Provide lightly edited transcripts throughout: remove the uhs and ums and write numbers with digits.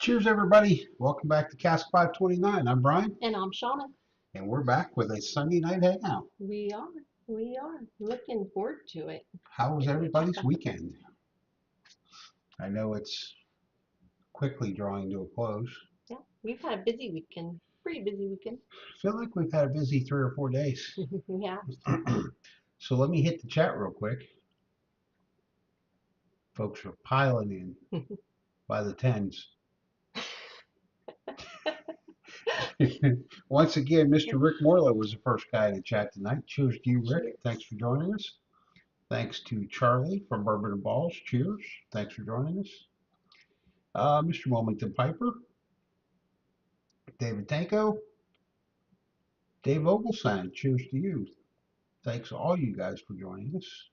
Cheers, everybody. Welcome back to Cask 529. I'm Brian, And I'm Shona. and we're back with a Sunday night hangout. We are. We are looking forward to it. How was everybody's weekend? I know it's quickly drawing to a close. Yeah, we've had a busy weekend. Pretty busy weekend. I feel like we've had a busy 3 or 4 days. Yeah. So let me hit the chat real quick. Folks are piling in by the tens. Once again, Mr. Rick Morlow was the first guy to chat tonight. Cheers to you, Rick. Cheers. Thanks for joining us. Thanks to Charlie from Bourbon and Balls. Cheers. Thanks for joining us. Mr. Wilmington Piper, David Tanko, Dave Oglesine, cheers to you. Thanks to all you guys for joining us.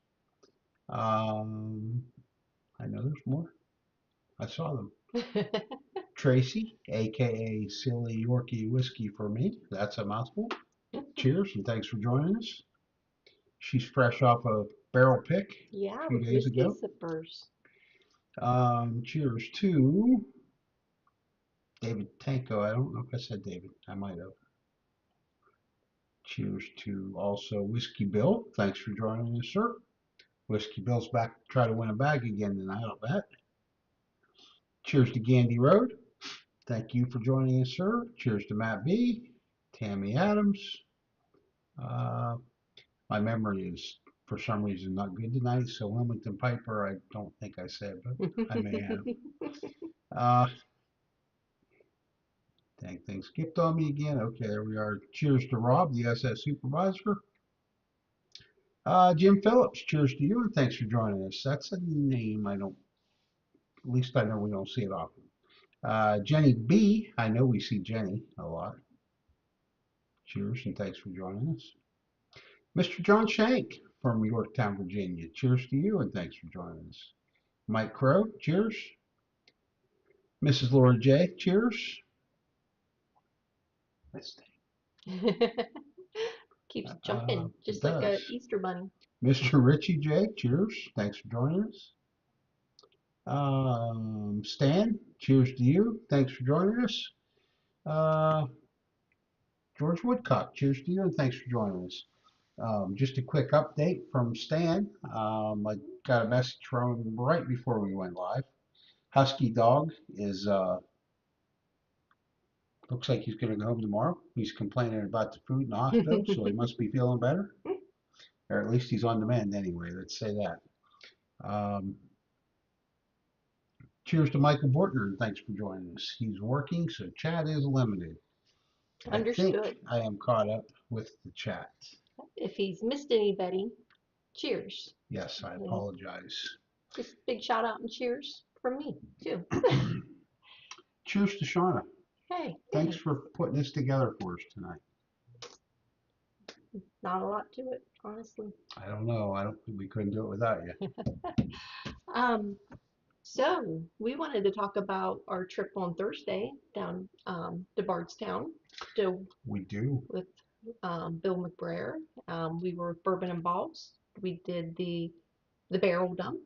I know there's more. I saw them. Tracy, aka Silly Yorkie Whiskey for me. That's a mouthful. Cheers and thanks for joining us. She's fresh off a barrel pick Yeah, a few with days whiskey ago. sippers. Cheers to David Tanko. I don't know if I said David. I might have. Cheers to also Whiskey Bill. Thanks for joining us, sir. Whiskey Bill's back to try to win a bag again tonight, I'll bet. Cheers to Gandy Road. Thank you for joining us, sir. Cheers to Matt B. Tammy Adams. Uh, my memory is, for some reason, not good tonight, so Wilmington Piper, I don't think I said, but I may have. Uh, dang thing skipped on me again. Okay, there we are. Cheers to Rob, the SS supervisor. Jim Phillips, cheers to you, and thanks for joining us. That's a name I don't, at least I know we don't see it often. Jenny B, I know we see Jenny a lot. Cheers, and thanks for joining us. Mr. John Shank from Yorktown, Virginia, cheers to you, and thanks for joining us. Mike Crow, cheers. Mrs. Laura J, cheers. This Keeps thing. jumping, It just like a does. Easter bunny. Mr. Richie J, cheers. Thanks for joining us. Stan, cheers to you. Thanks for joining us. Uh, George Woodcock, cheers to you, and thanks for joining us. Just a quick update from Stan. I got a message from him right before we went live. Husky dog is looks like he's going to go home tomorrow. He's complaining about the food in the hospital, so he must be feeling better, or at least he's on the mend anyway. Let's say that. Um, Cheers to Michael Bortner, and thanks for joining us. He's working, so chat is limited. I think Understood. I am caught up with the chat. If he's missed anybody, cheers. Yes, I And apologize. just big shout out and cheers from me, too. Cheers to Shauna. Hey, Thanks thanks. for putting this together for us tonight. Not a lot to it, honestly. I don't know. I don't think we couldn't do it without you. Um, So we wanted to talk about our trip on Thursday down to Bardstown to We do. with Bill McBrayer. We were with Bourbon and Balls. We did the barrel dump.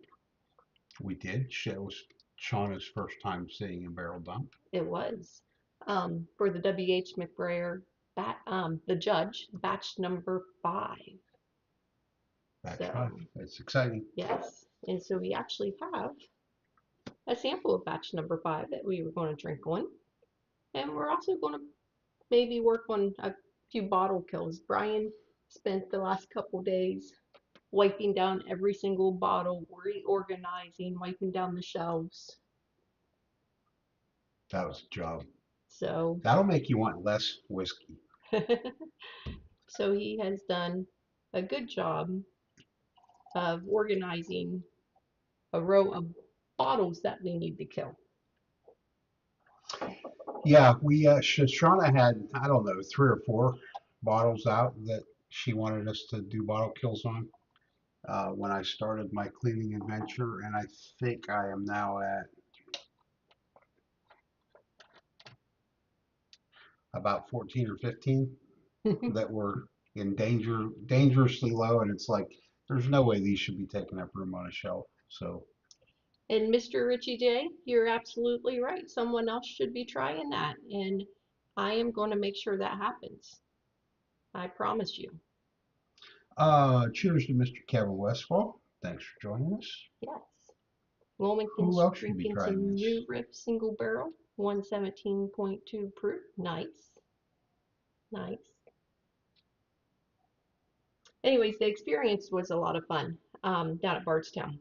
We did. It was Shauna's first time sitting in barrel dump. It was for the W.H. McBrayer the judge batch number 5. Batch So 5. It's exciting. yes, and so we actually have a sample of batch number 5 that we were going to drink on, and we're also going to maybe work on a few bottle kills. Brian spent the last couple days wiping down every single bottle, reorganizing, wiping down the shelves. That was a job. So, That'll make you want less whiskey. so he has done a good job of organizing a row of bottles that we need to kill. Yeah, Shauna had, I don't know, 3 or 4 bottles out that she wanted us to do bottle kills on when I started my cleaning adventure, and I think I am now at about 14 or 15 that were in dangerously low, and it's like there's no way these should be taking up room on a shelf. So And Mr. Richie J, you're absolutely right. Someone else should be trying that. And I am going to make sure that happens. I promise you. Cheers to Mr. Kevin Westfall. Thanks for joining us. Yes. Who Wilmington's else should be drinking trying some this? New Riff single barrel, 117.2 proof. Nice. Nice. Anyways, the experience was a lot of fun down at Bardstown.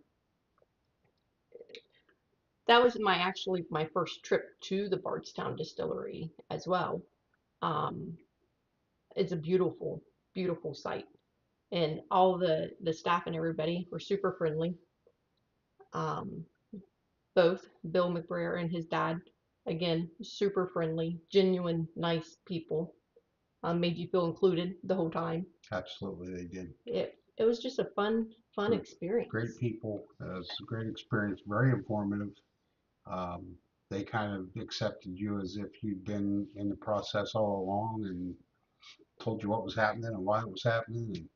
That was my first trip to the Bardstown distillery as well. Um, it's a beautiful, beautiful site, and all the staff and everybody were super friendly. Um, both Bill McBrayer and his dad, again, super friendly, genuine, nice people. Made you feel included the whole time. Absolutely, they did. It was just a fun Great, great experience. people. It was a great experience. Very informative. Um, they kind of accepted you as if you'd been in the process all along and told you what was happening and why it was happening.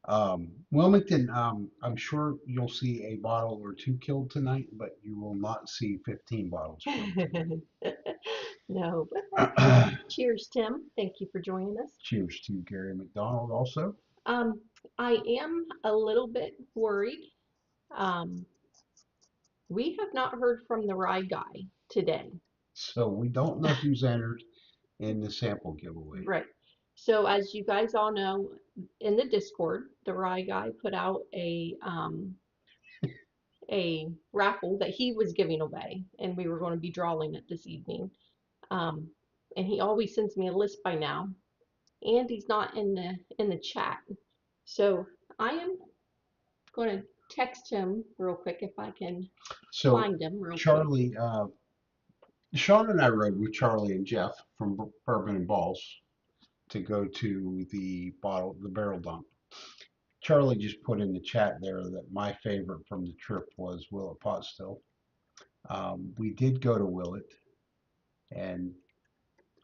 And Wilmington, I'm sure you'll see a bottle or two killed tonight, but you will not see 15 bottles killed tonight. No, but cheers, Tim. Thank you for joining us. Cheers to Gary McDonald also. Um, I am a little bit worried. Um, we have not heard from the rye guy today. So we don't know who's entered in the sample giveaway. Right. So as you guys all know, in the Discord, the rye guy put out a raffle that he was giving away, and we were going to be drawing it this evening. Um, and he always sends me a list by now, and he's not in the chat. So I am going to text him real quick if I can So find him real quick. Charlie, Sean and I rode with Charlie and Jeff from Bourbon and Balls to go to the barrel dump. Charlie just put in the chat there that my favorite from the trip was Willet Pot Still. We did go to Willet, and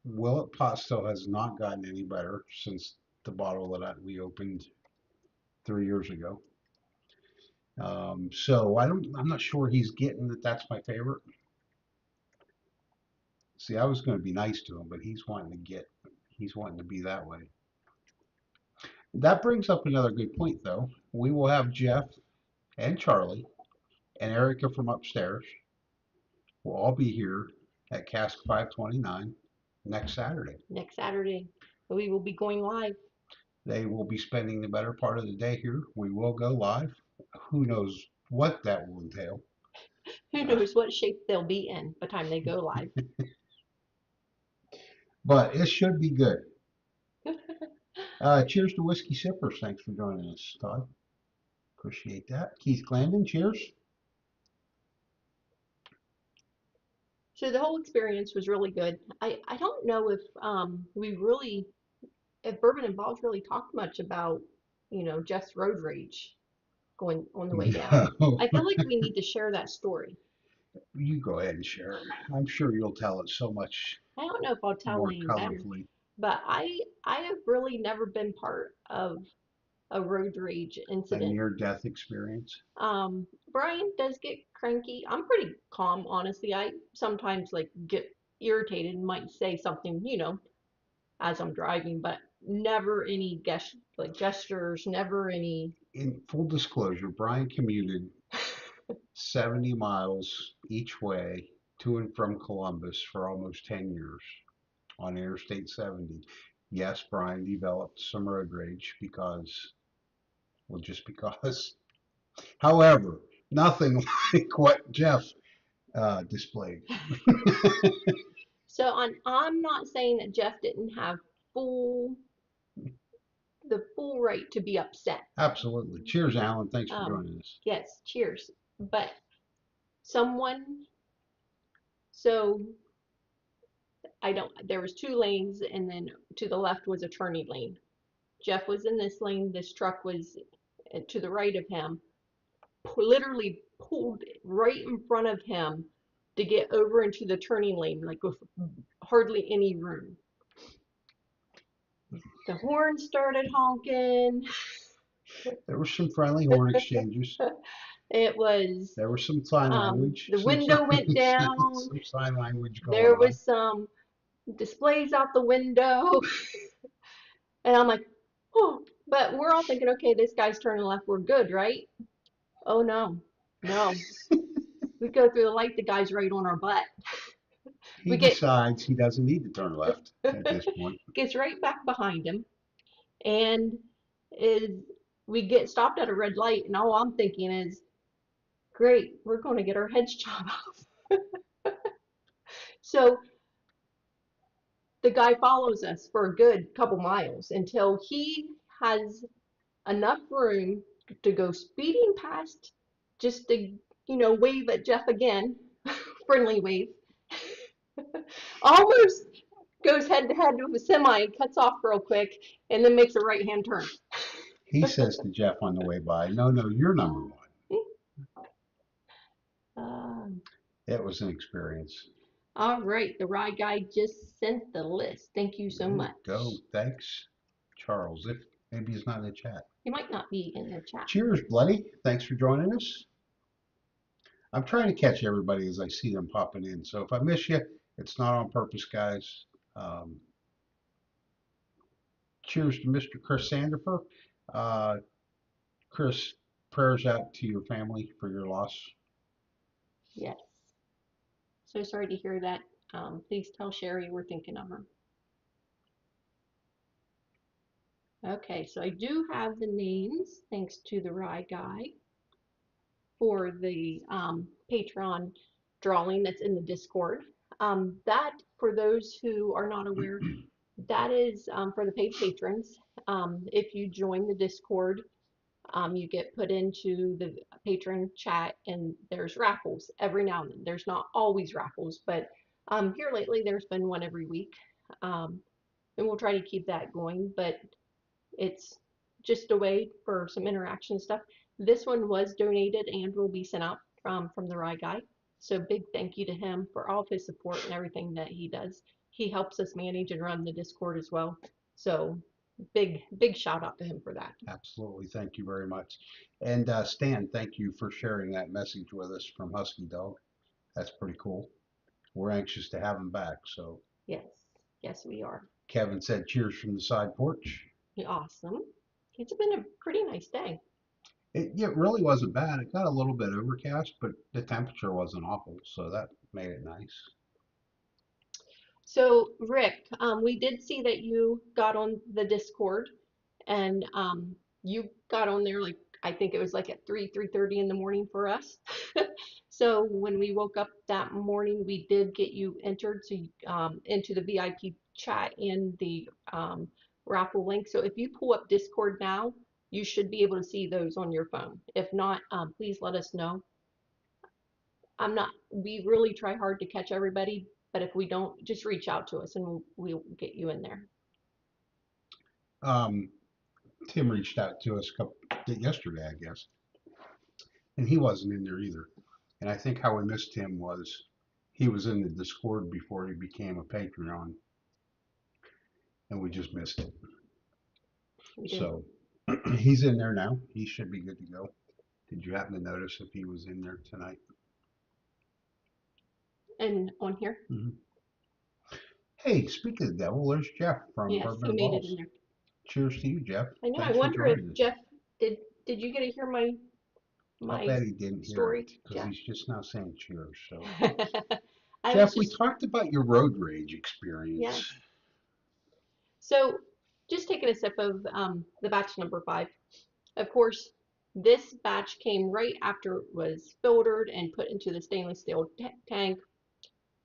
Willet Pot Still has not gotten any better since the bottle that we opened 3 years ago. So I'm not sure he's getting that that's my favorite. See, I was going to be nice to him, but he's wanting to be that way. That brings up another good point, though. We will have Jeff and Charlie and Erica from upstairs. We'll all be here at Cask 529 next Saturday. Next Saturday, we will be going live. They will be spending the better part of the day here. We will go live. Who knows what that will entail? Who knows what shape they'll be in by the time they go live. But it should be good. Cheers to Whiskey Sippers. Thanks for joining us, Todd. Appreciate that. Keith Glandon, cheers. So the whole experience was really good. I don't know if if Bourbon and Balls really talked much about, Jeff's road rage going on the way down. No. I feel like we need to share that story. You go ahead and share it. I'm sure you'll tell it so much I don't know if I'll tell more any better, colorfully. but I have really never been part of a road rage A incident. near-death experience. Brian does get cranky. I'm pretty calm, honestly. I sometimes like get irritated and might say something, as I'm driving, but never any gestures, never any. In full disclosure, Brian commuted 70 miles each way to and from Columbus for almost 10 years on Interstate 70. Yes, Brian developed some road rage just because. However, nothing like what Jeff displayed. So I'm not saying that Jeff didn't have full the full right to be upset. Absolutely. Cheers, Alan. Thanks for Um, joining us. yes, cheers. But someone, so I don't. There was two lanes, and then to the left was a turning lane. Jeff was in this lane. This truck was to the right of him. Literally pulled right in front of him to get over into the turning lane, like with hardly any room. The horn started honking. There were some friendly horn exchanges. It was There was some sign language, the window went down. some sign language going There on. was some displays out the window, and I'm like, oh. But we're all thinking, okay, this guy's turning left. We're good, right? Oh no, no. We go through the light. The guy's right on our butt. He We get decides he doesn't need to turn left at this point. gets right back behind him, and is we get stopped at a red light, and all I'm thinking is, great, we're going to get our heads chopped off. So the guy follows us for a good couple miles until he has enough room to go speeding past just to, wave at Jeff again, friendly wave. Almost goes head to head with a semi, cuts off real quick, and then makes a right hand turn. He says to Jeff on the way by, "No, no, you're number one." Uh, It was an experience. all right, the ride guy just sent the list. Thank you so There you much. go. Thanks, Charles. If maybe he's not in the chat. He might not be in the chat. Cheers, Bloody. Thanks for joining us. I'm trying to catch everybody as I see them popping in. So if I miss you, it's not on purpose, guys. Um, cheers to Mr. Chris Sandifer. Uh, Chris, prayers out to your family for your loss. Yes. So sorry to hear that. Please tell Sherry we're thinking of her. Okay, so I do have the names, thanks to the Rye Guy, for the Patreon drawing that's in the Discord. That, for those who are not aware, that is for the paid patrons. If you join the Discord, you get put into the patron chat, and there's raffles every now and then. There's not always raffles, but here lately there's been one every week. And we'll try to keep that going, but it's just a way for some interaction stuff. This one was donated and will be sent out from the Rye Guy. So big thank you to him for all of his support and everything that he does. He helps us manage and run the Discord as well. So big shout out to him for that. Absolutely. Thank you very much. And Stan, thank you for sharing that message with us from Husky Dog. That's pretty cool. We're anxious to have him back. So Yes, yes we are. Kevin said, cheers from the side porch. Awesome. It's been a pretty nice day. It really wasn't bad. It got a little bit overcast, but the temperature wasn't awful, so that made it nice. So Rick, we did see that you got on the Discord, and you got on there like I think it was like at 3:30 in the morning for us. So when we woke up that morning, we did get you entered to into the VIP chat and the raffle link. So if you pull up Discord now, you should be able to see those on your phone. If not, please let us know. I'm not. We really try hard to catch everybody, but if we don't, just reach out to us and we'll get you in there. Um, Tim reached out to us yesterday, I guess, and he wasn't in there either. And I think how we missed him was he was in the Discord before he became a Patreon, and we just missed it. We did. So he's in there now. He should be good to go. Did you happen to notice if he was in there tonight? And on here? Mm-hmm. Hey, speaking of the devil, there's Jeff from Yes, Bourbon he and made Balls. it in there. Cheers to you, Jeff. I know. Thanks I for wonder if joining us. Jeff did you get to hear I'll my bet he didn't hear story, it because Jeff? he's just now saying cheers. So, I was Jeff, we just talked about your road rage experience. yes. So just taking a sip of the batch number 5. Of course, this batch came right after it was filtered and put into the stainless steel tank.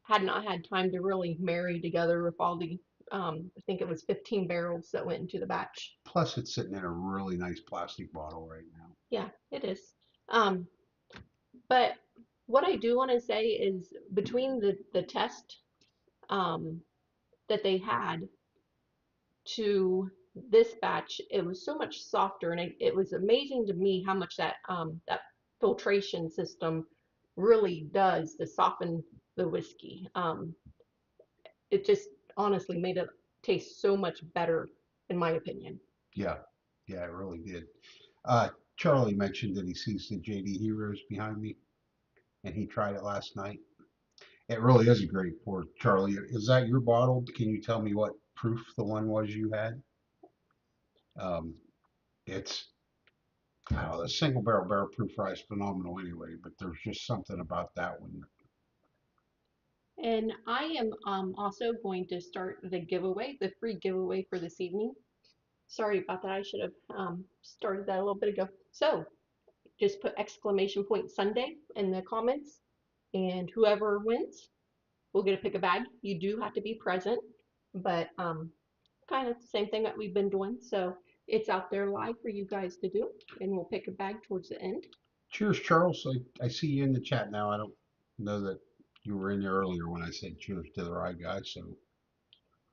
Had not had time to really marry together with all the I think it was 15 barrels that went into the batch. Plus, it's sitting in a really nice plastic bottle right now. Yeah, it is. Um, but what I do want to say is between the test um, that they had to this batch, it was so much softer, and it was amazing to me how much that filtration system really does to soften the whiskey. It just honestly made it taste so much better, in my opinion. Yeah, it really did. Charlie mentioned that he sees the JD Heroes behind me, and he tried it last night. It really is a great pour, Charlie. Is that your bottle? Can you tell me what proof the one was you had? Um, it's, I don't know, the single barrel proof rye is phenomenal anyway, but there's just something about that one. And I am also going to start the giveaway, the free giveaway for this evening. Sorry about that. I should have started that a little bit ago. So just put exclamation point Sunday in the comments, and whoever wins will get to pick a bag. You do have to be present, but kind of the same thing that we've been doing. So it's out there live for you guys to do, and we'll pick a bag towards the end. Cheers, Charles. I see you in the chat now. I don't know that you were in there earlier when I said cheers to the rye guy, so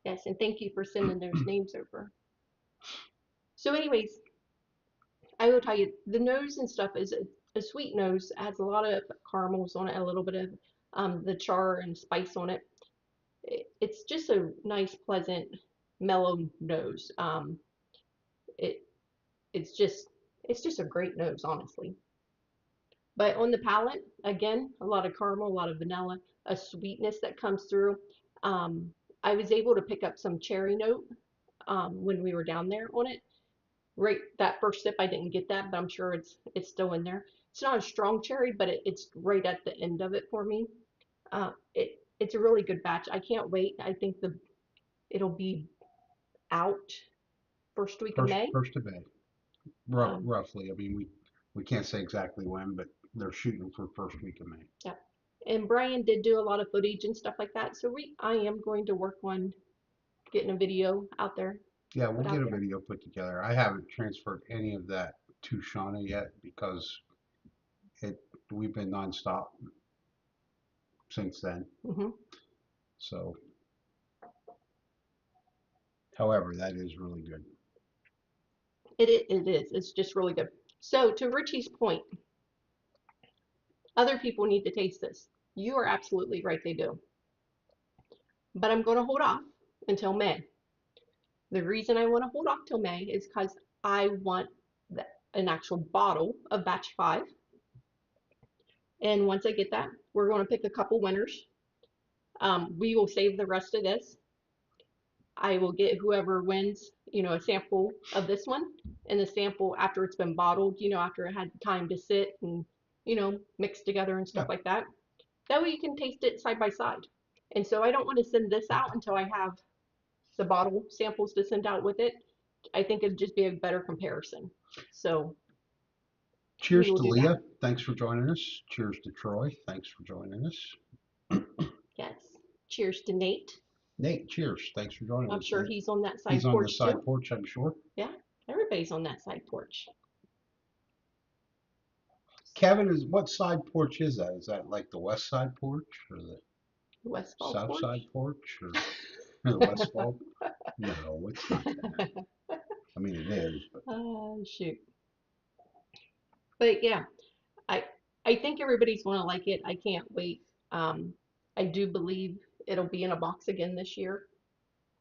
Yes, and thank you for sending those names over. So, anyways, I will tell you the nose and stuff is a sweet nose. It has a lot of caramels on it, a little bit of the char and spice on it. It's just a nice, pleasant, mellow nose. It it's just it's just a great nose, honestly. But on the palate, again, a lot of caramel, a lot of vanilla, a sweetness that comes through. Um, I was able to pick up some cherry note when we were down there on it. Right, that first sip, I didn't get that, but I'm sure it's still in there. It's not a strong cherry, but it's right at the end of it for me. It's a really good batch. I can't wait. I think it'll be out first week of May. first of May, Um, roughly. I mean, we can't say exactly when, but they're shooting for first week of May. yeah. And Brian did do a lot of footage and stuff like that, so I am going to work on getting a video out there, Yeah, we'll put get out a there. video put together. I haven't transferred any of that to Shauna yet because it we've been nonstop since then. Hmm. So, however, that is really good. It is. It's just really good. So to Richie's point, other people need to taste this. You are absolutely right, they do. But I'm going to hold off until May. The reason I want to hold off till May is because I want an actual bottle of batch 5. And once I get that, we're going to pick a couple winners. We will save the rest of this. I will get whoever wins, a sample of this one and the sample after it's been bottled, after it had time to sit and, mix together and stuff Yeah. like that. That way you can taste it side by side. And so I don't want to send this out until I have the bottle samples to send out with it. I think it'd just be a better comparison. So we Cheers will to do that. Leah. Thanks for joining us. Cheers to Troy. Thanks for joining us. Yes. Cheers to Nate. Nate, cheers. Thanks for joining I'm us, sure Nate. he's on that He's side on the porch side too. porch, I'm sure. Yeah, everybody's on that side porch. Kevin, is what side porch is that? Is that like the west side porch or the Westfall south side porch. porch or the west wall? No, it's not that. I mean, it is, but Oh, shoot. But yeah, I I think everybody's going to like it. I can't wait. Um, I do believe it'll be in a box again this year.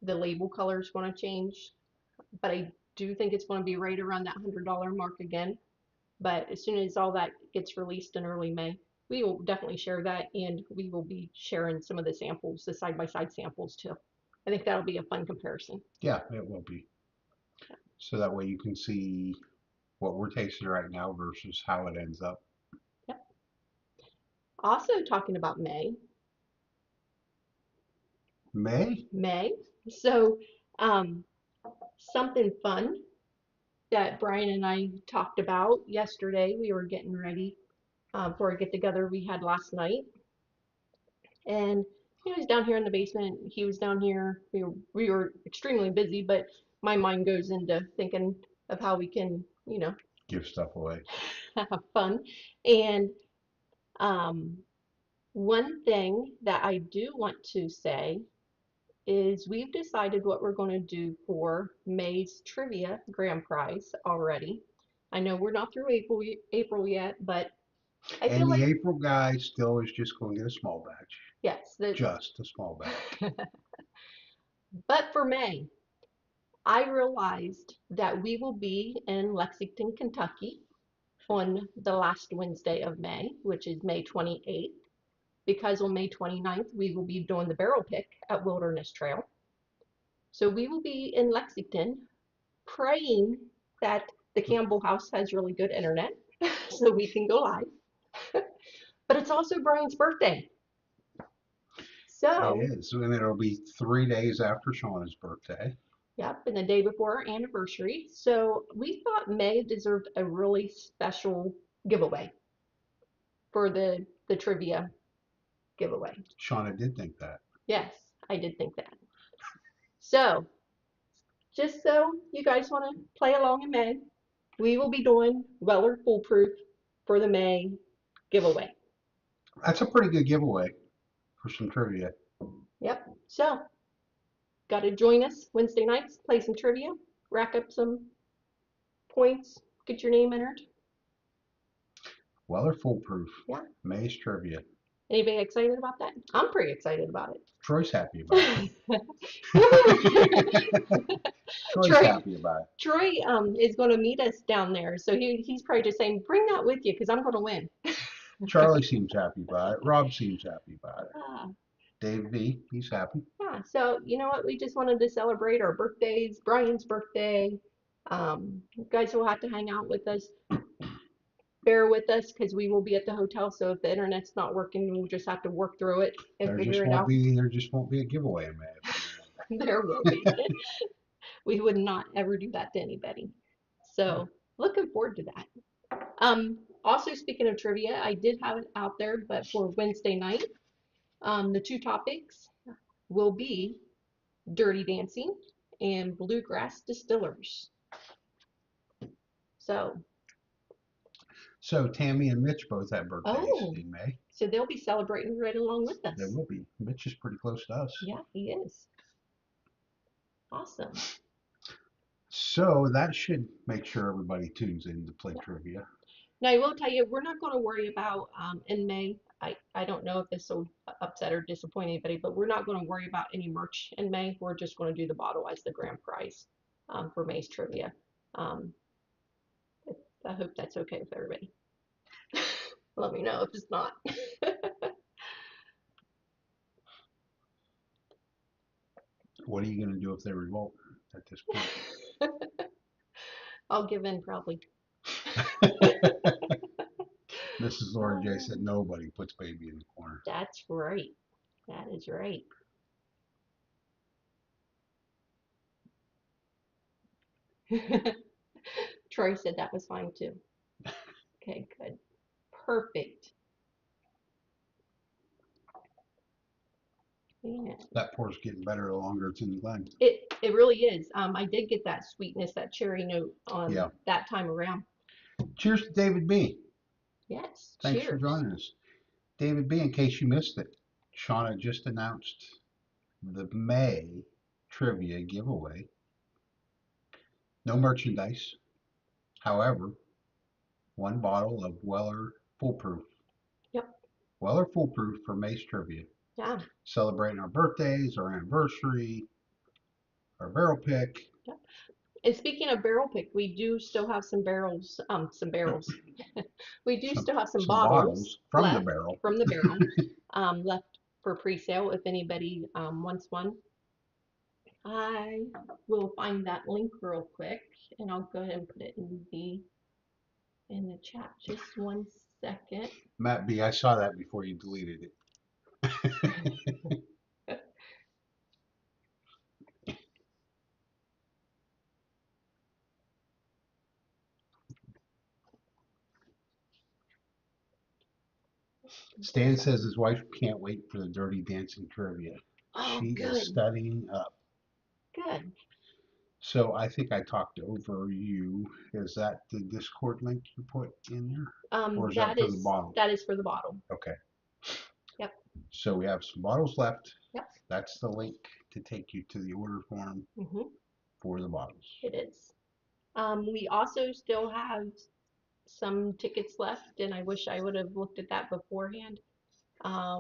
The label color is going to change, but I do think it's going to be right around that $100 mark again. But as soon as all that gets released in early May, we will definitely share that, and we will be sharing some of the samples, the side by side samples too. I think that'll be a fun comparison. yeah, it will be. So that way you can see what we're tasting right now versus how it ends up. Yep. Also talking about May, May? May. So um, something fun that Brian and I talked about yesterday. We were getting ready for a get together we had last night, and he was down here in the basement. He was down here. We were extremely busy, but my mind goes into thinking of how we can, Give stuff away. have fun. And um, one thing that I do want to say is we've decided what we're going to do for May's trivia grand prize already. I know we're not through April yet, but I And feel the like April guy still is just going to get a small batch. yes, that Just a small batch. but for May, I realized that we will be in Lexington, Kentucky on the last Wednesday of May, which is May 28th, because on May 29th we will be doing the barrel pick at Wilderness Trail. So we will be in Lexington praying that the Campbell house has really good internet so we can go live. But it's also Brian's birthday. It So, is, and it'll be 3 days after Shauna's birthday. yep, and the day before our anniversary. So we thought May deserved a really special giveaway for the trivia giveaway. Shauna did think that. Yes, I did think that. So, just so you guys want to play along in May, we will be doing Weller Foolproof for the May giveaway. That's a pretty good giveaway for some trivia. Yep. So, got to join us Wednesday nights, play some trivia, rack up some points, get your name entered. Weller Foolproof. Yeah. May's trivia. Anybody excited about that? I'm pretty excited about it. Troy's happy about it. Troy's Troy, happy about it. Troy is going to meet us down there, so he's probably just saying, bring that with you because I'm going to win. Charlie seems happy about it. Rob seems happy about it. Ah, Dave V, he's happy. yeah, so you know what? We just wanted to celebrate our birthdays, Brian's birthday. You guys will have to hang out with us. Bear with us because we will be at the hotel. So if the internet's not working, we'll just have to work through it and figure it out. There just won't be a giveaway in May. There will be. We would not ever do that to anybody. So looking forward to that. Also speaking of trivia, I did have it out there, but for Wednesday night, the two topics will be Dirty Dancing and Bluegrass Distillers. So Tammy and Mitch both have birthdays in May. So they'll be celebrating right along with us. They will be. Mitch is pretty close to us. Yeah, he is. Awesome. So that should make sure everybody tunes in to play trivia. Now, I will tell you, we're not going to worry about in May. I don't know if this will upset or disappoint anybody, but we're not going to worry about any merch in May. We're just going to do the bottle as the grand prize for May's trivia. I hope that's okay with everybody. Let me know if it's not. What are you going to do if they revolt at this point? I'll give in probably. Mrs. Laura J said nobody puts baby in the corner. That's right. That is right. Troy said that was fine too. Okay, good. Perfect. Yeah. That pour's getting better the longer it's in the blend. It really is. I did get that sweetness, that cherry note on Yeah. that time around. Cheers to David B. Yes. Thanks cheers. for joining us. David B, in case you missed it, Shauna just announced the May trivia giveaway. No merchandise. However, one bottle of Weller Foolproof. Yep. Weller Foolproof for May's trivia. Yeah. Celebrating our birthdays, our anniversary, our barrel pick. Yep. And speaking of barrel pick, we do still have some barrels. We do still have some bottles from left the barrel. From the barrel left for pre-sale if anybody wants one. I will find that link real quick and I'll go ahead and put it in the chat. Just 1 second. Matt B, I saw that before you deleted it. Stan says his wife can't wait for the Dirty Dancing trivia. Oh, she good. is studying up. Good. So I think I talked over you. Is that the Discord link you put in there? Or is that for the bottle? That is for the bottle. Okay. Yep. So we have some bottles left. Yep. That's the link to take you to the order form for the bottles. It is. We also still have some tickets left, and I wish I would have looked at that beforehand. I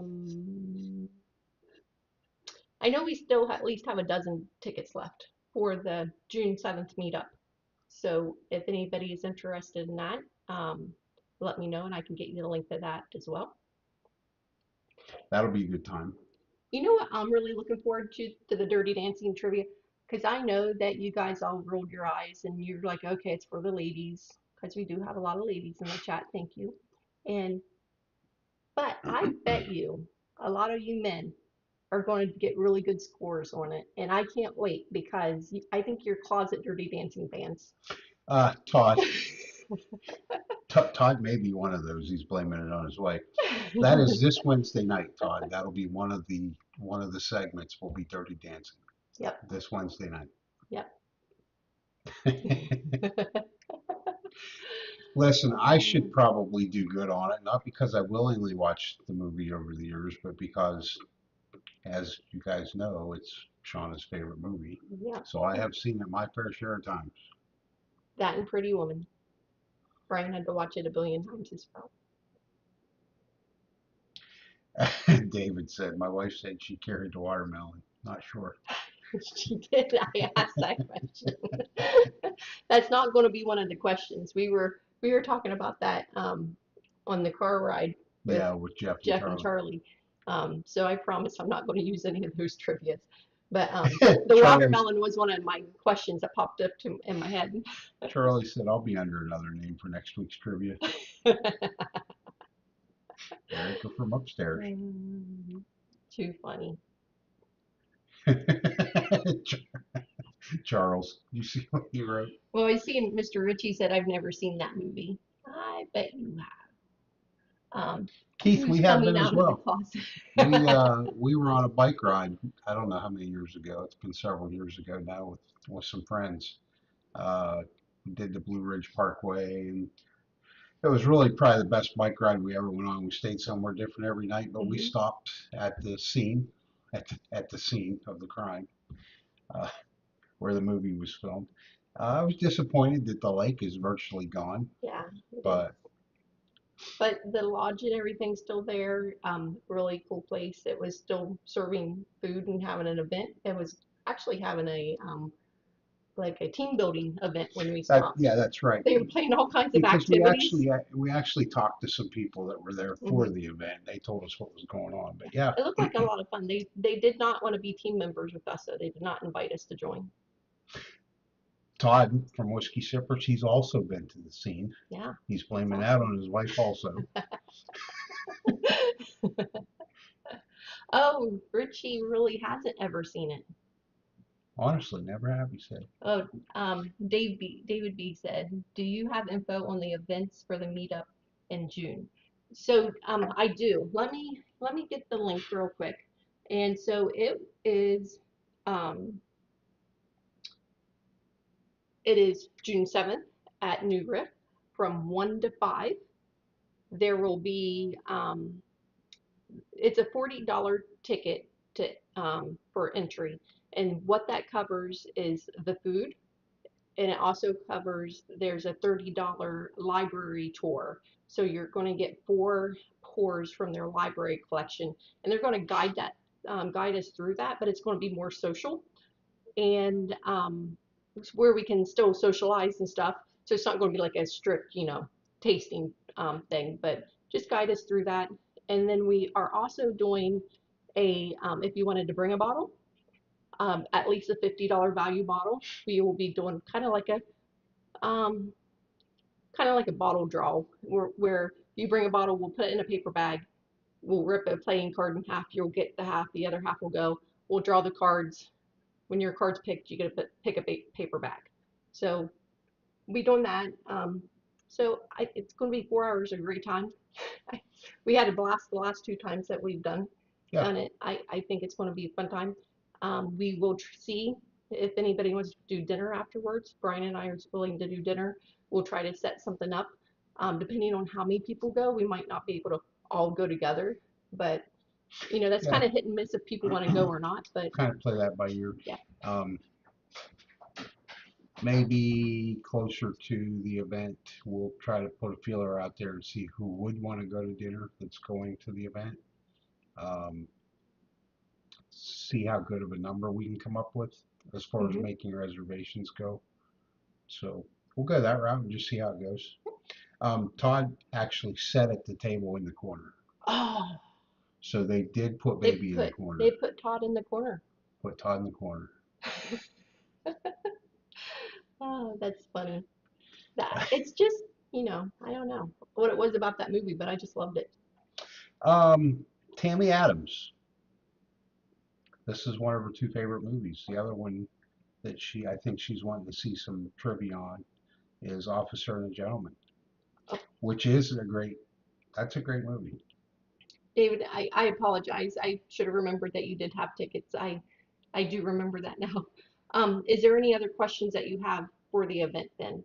know we still at least have a dozen tickets left for the June 7th meetup. So if anybody is interested in that, um, let me know and I can get you the link to that as well. That'll be a good time. You know what I'm really looking forward to the Dirty Dancing trivia because I know that you guys all rolled your eyes and you're like, okay, it's for the ladies because we do have a lot of ladies in the chat. Thank you. And but I bet you a lot of you men are going to get really good scores on it, and I can't wait because I think you're closet Dirty Dancing fans. Todd. Todd may be one of those. He's blaming it on his wife. That is this Wednesday night, Todd. That'll be one of the segments. Will be Dirty Dancing Yep, this Wednesday night. yep. Listen, I should probably do good on it, not because I willingly watched the movie over the years, but because, as you guys know, it's Shauna's favorite movie. Yep. So I have seen it my fair share of times. That and Pretty Woman. Brian had to watch it a billion times as well. David said, my wife said she carried the watermelon. Not sure. She did. I asked that question. That's not going to be one of the questions. We were talking about that on the car ride with Yeah, with Jeff and Jeff and Charlie. Charlie. So I promise I'm not going to use any of those trivias. But the Charlie, watermelon was one of my questions that popped up in my head. Charlie said, I'll be under another name for next week's trivia. Erica from upstairs. Too funny. Charles, you see what he wrote? Well, I see Mr. Ritchie said I've never seen that movie. I bet you have. Keith, we Who's have coming been as out of the well. closet? We were on a bike ride. I don't know how many years ago. It's been several years ago now with some friends. We did the Blue Ridge Parkway, and it was really probably the best bike ride we ever went on. We stayed somewhere different every night, but we Mhm. stopped at the scene, at the scene of the crime, uh, where the movie was filmed. I was disappointed that the lake is virtually gone, Yeah, it is. but But the lodge and everything's still there. Really cool place. It was still serving food and having an event. It was actually having a like a team building event when we stopped. yeah, that's right. They were playing all kinds of Because we activities. actually we actually talked to some people that were there for Hmm. the event. They told us what was going on. But yeah, It looked like a lot of fun. They did not want to be team members with us, so they did not invite us to join. Todd from Whiskey Sippers, he's also been to the scene. Yeah, He's that's blaming that awesome. on his wife also. Oh, Richie really hasn't ever seen it. Honestly, never have, he said. Oh, David B said, "Do you have info on the events for the meetup in June?" So I do. Let me get the link real quick. And so um, it is June 7th at New Riff from 1 to 5. There will be it's a $40 ticket to for entry, and what that covers is the food, and it also covers there's a $30 library tour. So you're going to get 4 tours from their library collection, and they're going to guide us through that, but it's going to be more social and where we can still socialize and stuff. So it's not going to be like a strict, tasting thing, but just guide us through that. And then we are also doing if you wanted to bring a bottle, at least a $50 value bottle, we will be doing um, kind of like a bottle draw where you bring a bottle, we'll put it in a paper bag, we'll rip a playing card in half, you'll get the half, the other half will go. We'll draw the cards. When your card's picked, you get to pick a paper bag. So we'll be doing that. So it's going to be 4 hours of great time. We had a blast the last 2 times that we've Yeah, done it. I think it's going to be a fun time. We will see if anybody wants to do dinner afterwards. Brian and I are willing to do dinner. We'll try to set something up. Depending on how many people go, we might not be able to all go together, but that's yeah. kind of hit and miss if people want to go or not. But Kind of play that by ear. yeah. Um, Maybe closer to the event, we'll try to put a feeler out there and see who would want to go to dinner that's going to the event. Um, see how good of a number we can come up with as far as Hmm. making reservations go. So we'll go that route and just see how it goes. Todd actually sat at the table in the corner. Oh, So they did put they baby in the put corner. they put Todd in the corner. Put Todd in the corner. Oh, that's funny. That it's just, I don't know what it was about that movie, but I just loved it. Um, Tammy Adams. This is one of her two favorite movies. The other one that I think she's wanting to see some trivia on is Officer and a Gentleman, Oh, which is that's a great movie. David, I apologize. I should have remembered that you did have tickets. I do remember that now. Is there any other questions that you have for the event then?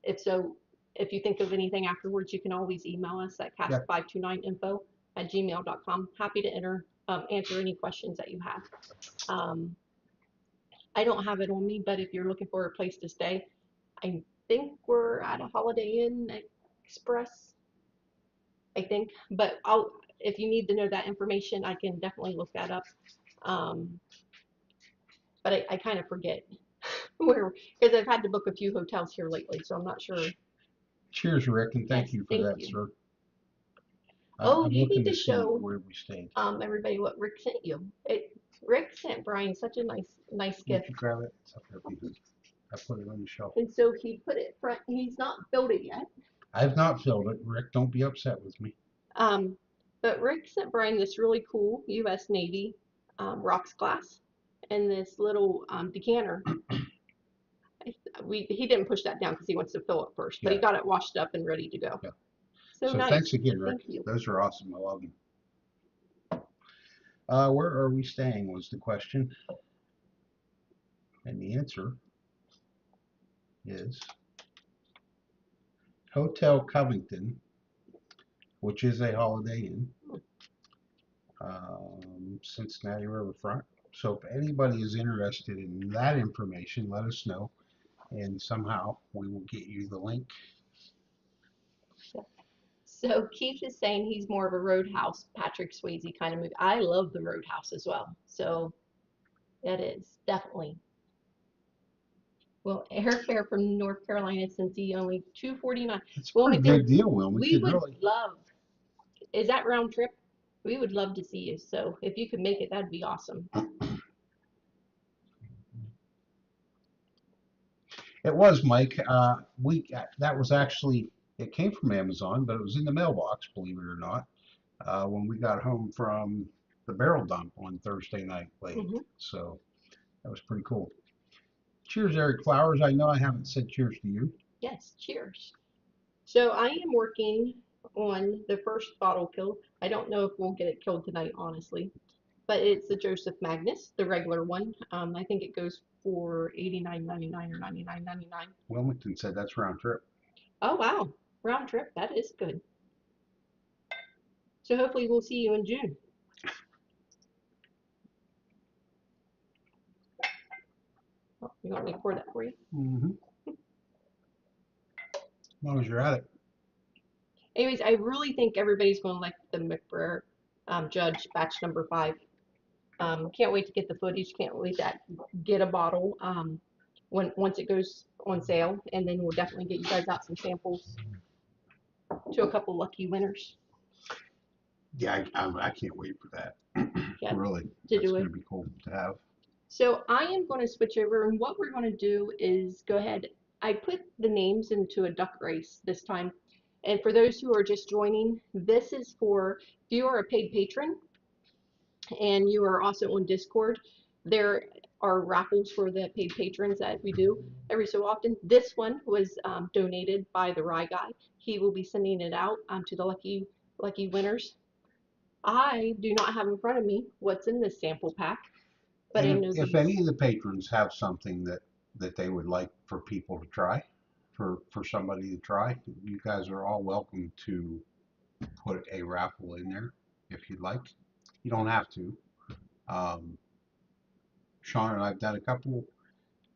If so, if you think of anything afterwards, you can always email us at Yeah, cast529info@gmail.com. Happy to answer any questions that you have. Um, I don't have it on me, but if you're looking for a place to stay, I think we're at a Holiday Inn Express, I think. But if you need to know that information, I can definitely look that up. Um, but I kind of forget where, because I've had to book a few hotels here lately, so I'm not sure. cheers, Rick, and thank Yes, you for thank that, you. sir. Oh, I'm you need looking to to see show where we stayed. everybody what Rick sent you. Rick sent Brian such a nice Would gift, you grab it? It's up there behind. I put it on the shelf. and so he put it front. He's not filled it yet. I've not filled it. Rick, don't be upset with me. Um, but Rick sent Brian this really cool U.S. Navy rocks glass and this little decanter. He didn't push that down because he wants to fill it first, but he Yeah, got it washed up and ready to go. yeah. So So thanks nice. again, Rick. Thank you. Those are awesome. I love them. Where are we staying was the question. And the answer is Hotel Covington, which is a Holiday Inn, Cincinnati Riverfront. So if anybody is interested in that information, let us know, and somehow we will get you the link. So Keith is saying he's more of a Roadhouse, Patrick Swayze kind of movie. I love the Roadhouse as well. So that is definitely. Well, airfare from North Carolina to Cincy only $249. It's a pretty Wilmington, good deal, Will. We we could would really. love. Is that round trip? We would love to see you. So if you could make it, that'd be awesome. It was, Mike. That was actually it came from Amazon, but it was in the mailbox, believe it or not, when we got home from the barrel dump on Thursday night late. Hmm. So that was pretty cool. Cheers, Eric Flowers. I know I haven't said cheers to you. Yes, cheers. So I am working on the first bottle kill. I don't know if we'll get it killed tonight, honestly, but it's the Joseph Magnus, the regular one. I think it goes for 89.99 or 99.99. Wilmington said that's round trip. Oh wow, round trip. That is good. So hopefully we'll see you in June. Oh, you want me to pour that for you? Mm-hmm. As long as you're at it. Anyways, I really think everybody's going to like the McBrayer Judge batch number 5. Can't wait to get the footage. Can't wait to get a bottle once it goes on sale, and then we'll definitely get you guys out some samples to a couple lucky winners. Yeah, I can't wait for that. Yeah, Really, to that's do going it. to be cool to have. So I am going to switch over, and what we're going to do is go ahead. I put the names into a duck race this time, and for those who are just joining, this is for if you are a paid patron and you are also on Discord, there are raffles for the paid patrons that we do every so often. This one was donated by the Rye Guy. He will be sending it out to the lucky winners. I do not have in front of me what's in this sample pack, but I And know if these. any of the patrons have something that they would like for people to try, for somebody to try, you guys are all welcome to put a raffle in there if you'd like. You don't have to. Um, Sean and I've done a couple.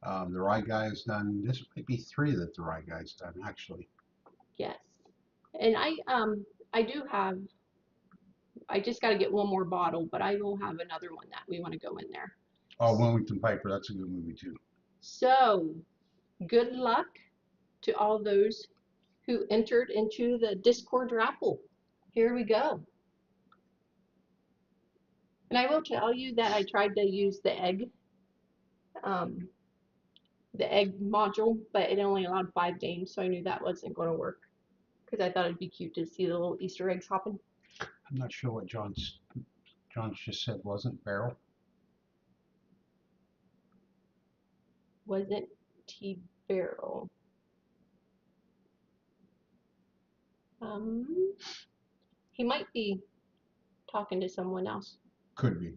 The Rye Guy has done. This might be 3 that the Rye Guy's done actually. Yes, and I do have. I just got to get one more bottle, but I will have another one that we want to go in there. Oh, Wilmington Piper, that's a good movie too. So good luck to all those who entered into the Discord raffle. Here we go. And I will tell you that I tried to use um, the egg module, but it only allowed 5 games, so I knew that wasn't going to work because I thought it'd be cute to see the little Easter eggs hopping. I'm not sure what John's just said wasn't barrel. Wasn't T-Barrel. He might be talking to someone else. Could be.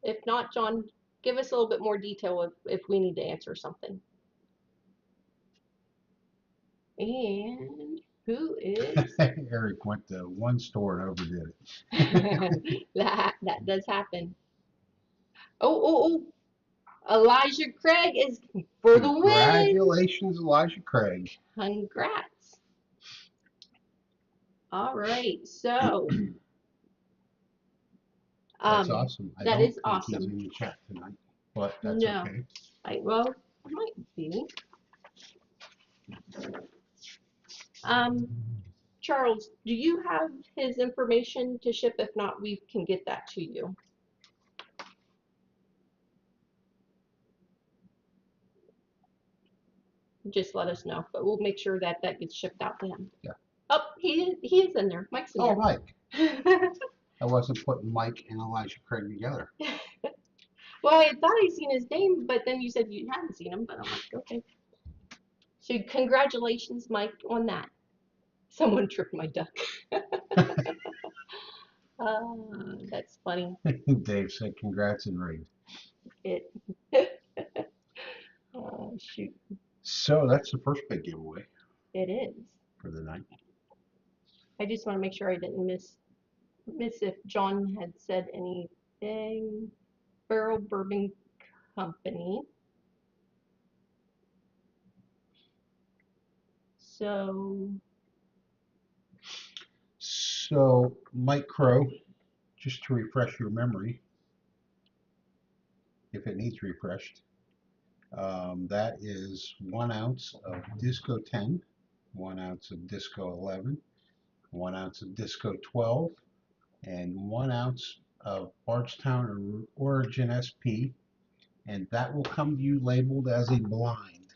If not, John, give us a little bit more detail if we need to answer something. And who is? Eric went to one store and overdid it. That does happen. Oh! Elijah Craig is for the win. Congratulations, Elijah Craig. Congrats. All right, so That's awesome. I that don't is think awesome. he's in the chat tonight, but that's No. okay. Well, might be. Charles, do you have his information to ship? If not, we can get that to you. Just let us know, but we'll make sure that that gets shipped out to him. Yeah. Oh, he is in there. Mike's in there. Oh, Mike. I wasn't putting Mike and Elijah Craig together. Well, I thought I'd seen his name, but then you said you hadn't seen him, but I'm like, okay. So congratulations, Mike, on that. Someone tripped my duck. That's funny. Dave said congrats and rigged. It. Oh, shoot. So that's the first big giveaway. It is. For the night. I just want to make sure I didn't miss if John had said anything. Barrel Bourbon Company. So Mike Crow, just to refresh your memory, if it needs refreshed, that is 1 ounce of Disco 10, 1 ounce of Disco 11, 1 ounce of Disco 12, and 1 ounce of Bardstown Origin SP, and that will come to you labeled as a blind.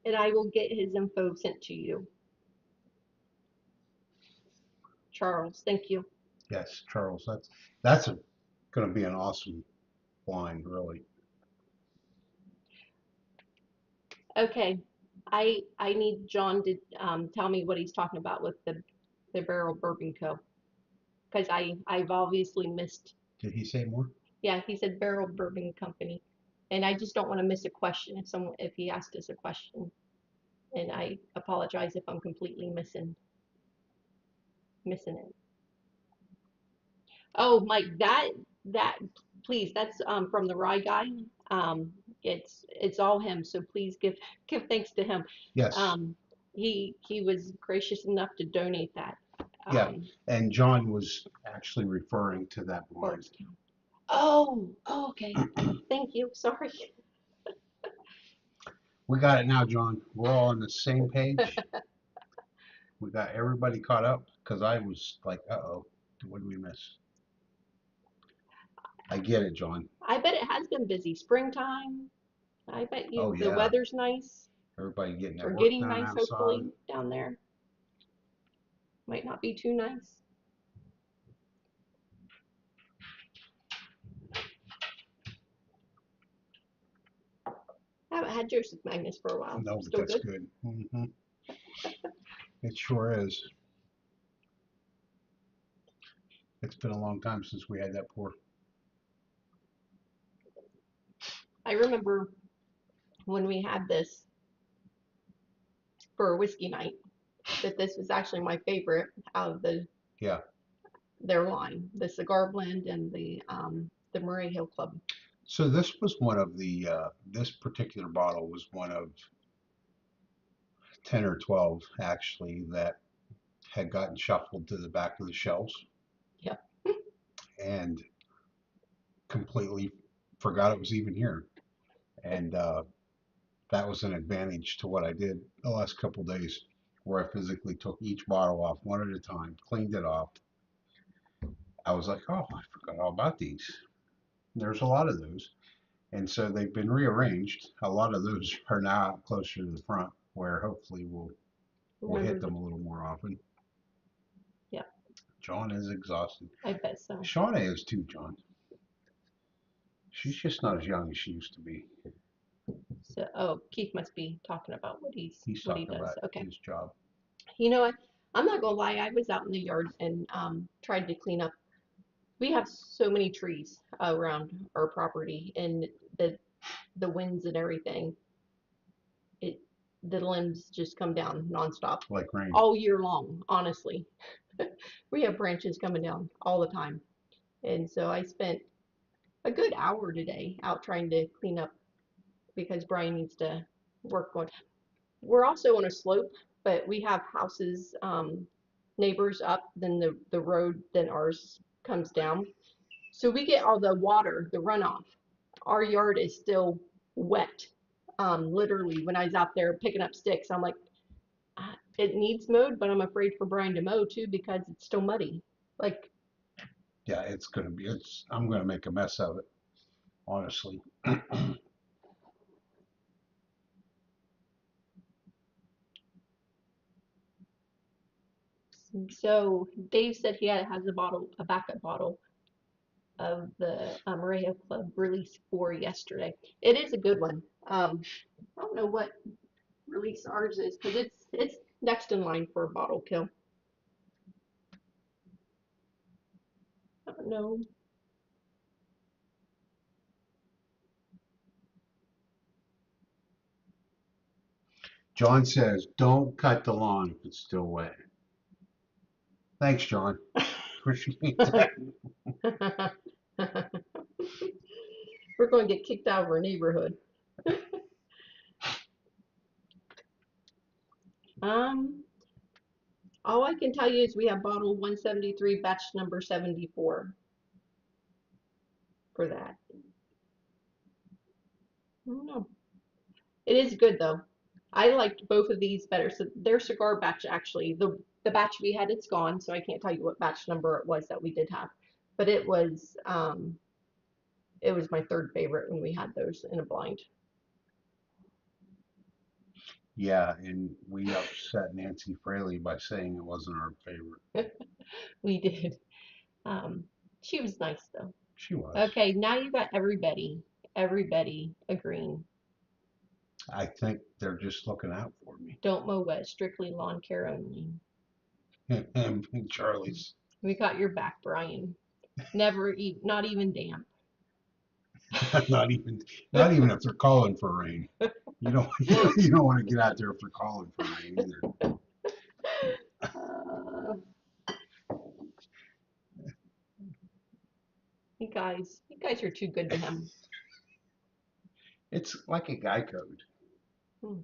And I will get his info sent to you. Charles, thank you. Yes, Charles, that's going to be an awesome blind, really. Okay, I need John to tell me what he's talking about with the Barrel Bourbon Co. Because I've obviously missed. Did he say more? Yeah, he said Barrel Bourbon Company, and I just don't want to miss a question if he asked us a question, and I apologize if I'm completely missing it. Oh, Mike, that please, that's from the Rye guy. It's all him, so please give thanks to him. Yes. He was gracious enough to donate that. Yeah, and John was actually referring to that blind. Oh, okay. Thank you. Sorry. We got it now, John. We're all on the same page. We got everybody caught up because I was like, uh-oh, what did we miss? I get it, John. I bet it has been busy. Springtime. I bet you the weather's nice. Everybody getting their Or work getting done nice, outside. hopefully, down there. Might not be too nice. I haven't had Joseph Magnus for a while. No, but Still that's good. Mm-hmm. It sure is. It's been a long time since we had that pour. I remember when we had this for a whiskey night, that this was actually my favorite out of their line, the cigar blend and the Murray Hill Club. So this was one of the this particular bottle was one of 10 or 12 actually that had gotten shuffled to the back of the shelves. Yep. And completely forgot it was even here. and that was an advantage to what I did the last couple days, where I physically took each bottle off one at a time, cleaned it off. I was like, oh, I forgot all about these. There's a lot of those. And so they've been rearranged. A lot of those are now out closer to the front, where hopefully we'll Remember hit the, them a little more often. yeah, John is exhausted. I bet so. Shauna is too, John. She's just not as young as she used to be. So, oh, Keith must be talking about He's what he talking does. about Okay. his job. You know what? I'm not gonna lie. I was out in the yard and tried to clean up. We have so many trees around our property, and the the winds and everything. It the limbs just come down nonstop Like rain. all year long. Honestly, we have branches coming down all the time, and so I spent a good hour today out trying to clean up because Brian needs to work on. We're also on a slope, but we have houses, neighbors up, then the road, then ours comes down. So we get all the water, the runoff. Our yard is still wet. Literally, when I was out there picking up sticks, I'm like, it needs mowed, but I'm afraid for Brian to mow too because it's still muddy. Like, Yeah, it's gonna be. It's. I'm gonna make a mess of it, honestly. so Dave said has a backup bottle of the Maria Club release 4 yesterday. It is a good one. I don't know what release ours is because it's next in line for a bottle kill. I don't know. John says, "Don't cut the lawn if it's still wet." Thanks, John. Appreciate that. We're going to get kicked out of our neighborhood. Um, all I can tell you is we have bottle 173, batch number 74 for that. I don't know. It is good though. I liked both of these better. So their cigar batch actually, the batch we had, it's gone, so I can't tell you what batch number it was that we did have. But it was my third favorite when we had those in a blind. Yeah, and we upset Nancy Fraley by saying it wasn't our favorite. We did. Um, she was nice though. She was. Okay, now you got everybody agreeing. I think they're just looking out for me. Don't mow wet, strictly lawn care only. And Charlie's. We got your back, Brian. Never eat, not even damp. not even, not even if they're calling for rain. You don't, you don't want to get out there if they're calling for rain either. Uh, you guys are too good to him. It's like a guy code. Hmm.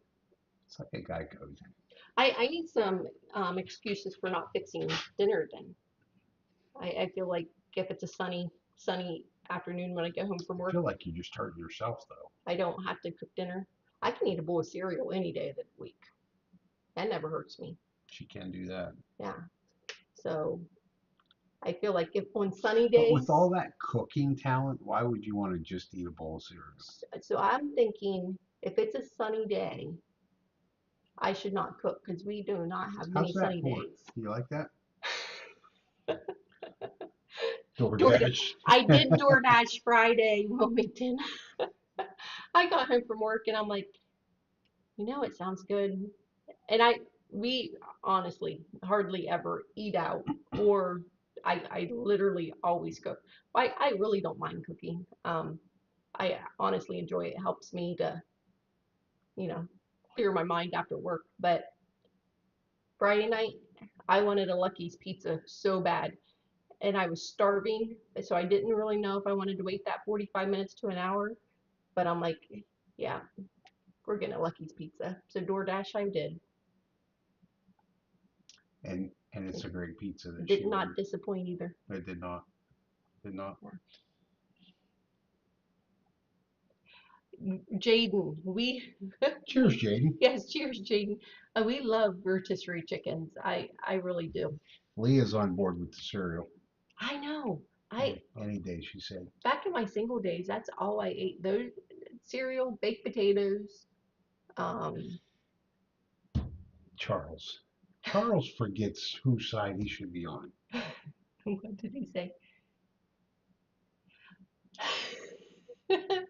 It's like a guy code. I need some excuses for not fixing dinner then. I feel like if it's a sunny afternoon when I get home from I work, feel like you just hurt yourself though. I don't have to cook dinner. I can eat a bowl of cereal any day of the week. That never hurts me. She can do that. Yeah. So I feel like if on sunny But with days, all that cooking talent, why would you want to just eat a bowl of cereal? so I'm thinking if it's a sunny day, I should not cook because we do not have many How's that sunny pork? days. You like that? Door, DoorDash. I did DoorDash Friday, Wilmington. I got home from work and I'm like, it sounds good. And we honestly hardly ever eat out or I literally always cook. I really don't mind cooking. I honestly enjoy it. It helps me to, you know, clear my mind after work. But Friday night, I wanted a Lucky's pizza so bad, and I was starving, so I didn't really know if I wanted to wait that 45 minutes to an hour. But I'm like, yeah, we're getting a Lucky's pizza. So DoorDash I did. And it's a great pizza that Did she not ordered. disappoint either. It did not. Did not. Yeah. Jaden, Cheers, Jaden. yes, cheers, Jaden. We love rotisserie chickens. I really do. Leah's on board with the cereal. I know. Any day, she said. Back in my single days, that's all I ate. Those cereal, baked potatoes. Um, Charles. Charles forgets whose side he should be on. what did he say?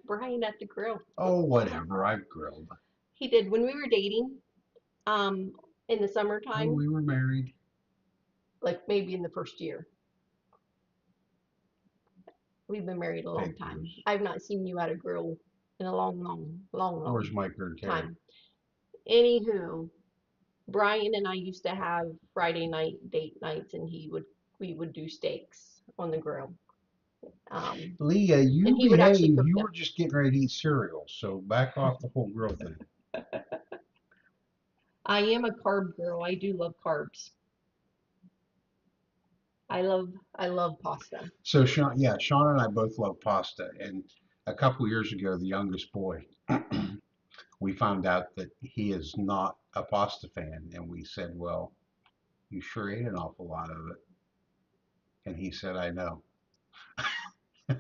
Brian at the grill. Oh, whatever. I've grilled. He did when we were dating, in the When summertime, we were married. like maybe in the first year. We've been married a long Fake time. news. I've not seen you at a grill in a long Where's Mike or Terry? time. Anywho, Brian and I used to have Friday night date nights, and we would do steaks on the grill. Leah, And you he would actually behave. cook You them. were just getting ready to eat cereal, so back off the whole grill thing. I am a carb girl. I do love carbs. I love pasta. So Sean, yeah, Sean and I both love pasta, and a couple years ago, the youngest boy, we found out that he is not a pasta fan, and we said, "Well, you sure ate an awful lot of it." And he said, "I know,